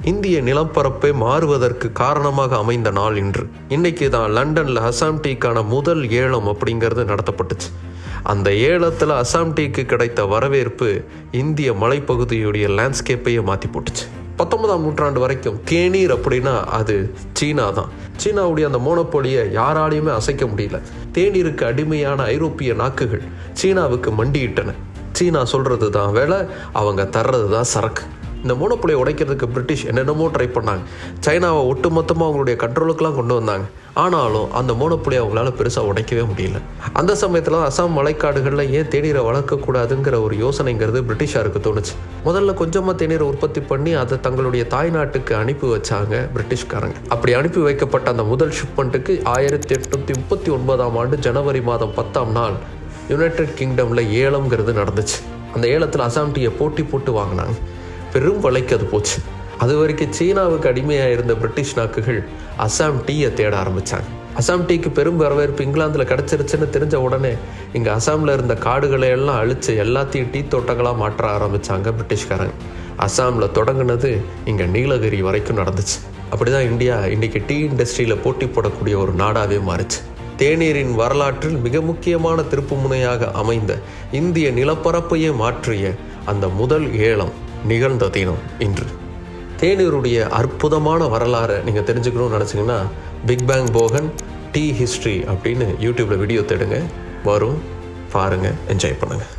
இந்திய நிலப்பரப்பை மாறுவதற்கு காரணமாக அமைந்த நாள் இன்று. இன்னைக்கு தான் லண்டனில் அசாம் டீக்கான முதல் ஏலம் அப்படிங்கிறது நடத்தப்பட்டுச்சு. அந்த ஏலத்தில் அசாம் டீக்கு கிடைத்த வரவேற்பு இந்திய மலைப்பகுதியுடைய லேண்ட்ஸ்கேப்பையே மாற்றி போட்டுச்சு. 19ஆம் நூற்றாண்டு வரைக்கும் தேநீர் அப்படின்னா அது சீனா தான். சீனாவுடைய அந்த மோனோபோலியை யாராலையுமே அசைக்க முடியல. தேநீருக்கு அடிமையான ஐரோப்பிய நாக்குகள் சீனாவுக்கு மண்டியிட்டன. சீனா சொல்கிறது தான் வேலை, அவங்க தர்றது தான் சரக்கு. இந்த மோனோபோலியை உடைக்கிறதுக்கு பிரிட்டிஷ் என்னென்னமோ ட்ரை பண்ணாங்க. சைனாவை ஒட்டுமொத்தமாக அவங்களுடைய கண்ட்ரோலுக்கெலாம் கொண்டு வந்தாங்க. ஆனாலும் அந்த மோனோபோலியை அவங்களால பெருசாக உடைக்கவே முடியல. அந்த சமயத்தில் அசாம் மலைக்காடுகளில் ஏன் தேநீரை வளர்க்கக்கூடாதுங்கிற ஒரு யோசனைங்கிறது பிரிட்டிஷாருக்கு தோணுச்சு. முதல்ல கொஞ்சமாக தேநீரை உற்பத்தி பண்ணி அதை தங்களுடைய தாய்நாட்டுக்கு அனுப்பி வச்சாங்க பிரிட்டிஷ்காரங்க. அப்படி அனுப்பி வைக்கப்பட்ட அந்த முதல் ஷிப்மெண்ட்டுக்கு 1839ஆம் ஆண்டு ஜனவரி மாதம் 10ஆம் நாள் யுனைடெட் கிங்டமில் ஏலம்ங்கிறது நடந்துச்சு. அந்த ஏலத்தில் அசாம் டீயை போட்டி போட்டு வாங்கினாங்க. பெரும் வலைக்கு அது போச்சு. அது வரைக்கும் சீனாவுக்கு அடிமையாக இருந்த பிரிட்டிஷ் நாக்குகள் அசாம் டீயை தேட ஆரம்பித்தாங்க. அசாம் டீக்கு பெரும் வரவேற்பு இங்கிலாந்தில் கிடச்சிருச்சுன்னு தெரிஞ்ச உடனே இங்கே அசாமில் இருந்த காடுகளை எல்லாம் அழித்து எல்லாத்தையும் டீ தோட்டங்களாக மாற்ற ஆரம்பித்தாங்க பிரிட்டிஷ்காரங்க. அசாமில் தொடங்கினது இங்கே நீலகிரி வரைக்கும் நடந்துச்சு. அப்படி தான் இந்தியா இன்றைக்கி டீ இண்டஸ்ட்ரியில் போட்டி போடக்கூடிய ஒரு நாடாகவே மாறிச்சு. தேநீரின் வரலாற்றில் மிக முக்கியமான திருப்பு முனையாக அமைந்த இந்திய நிலப்பரப்பையே மாற்றிய அந்த முதல் ஏலம் நிகழ்ந்த தினம் இன்று. தேநீருடைய அற்புதமான வரலாறை நீங்கள் தெரிஞ்சுக்கணும்னு நினச்சிங்கன்னா Big Bang Bogan tea history அப்படின்னு யூடியூப்பில் வீடியோ தேடுங்க, வரும், பாருங்கள், என்ஜாய் பண்ணுங்கள்.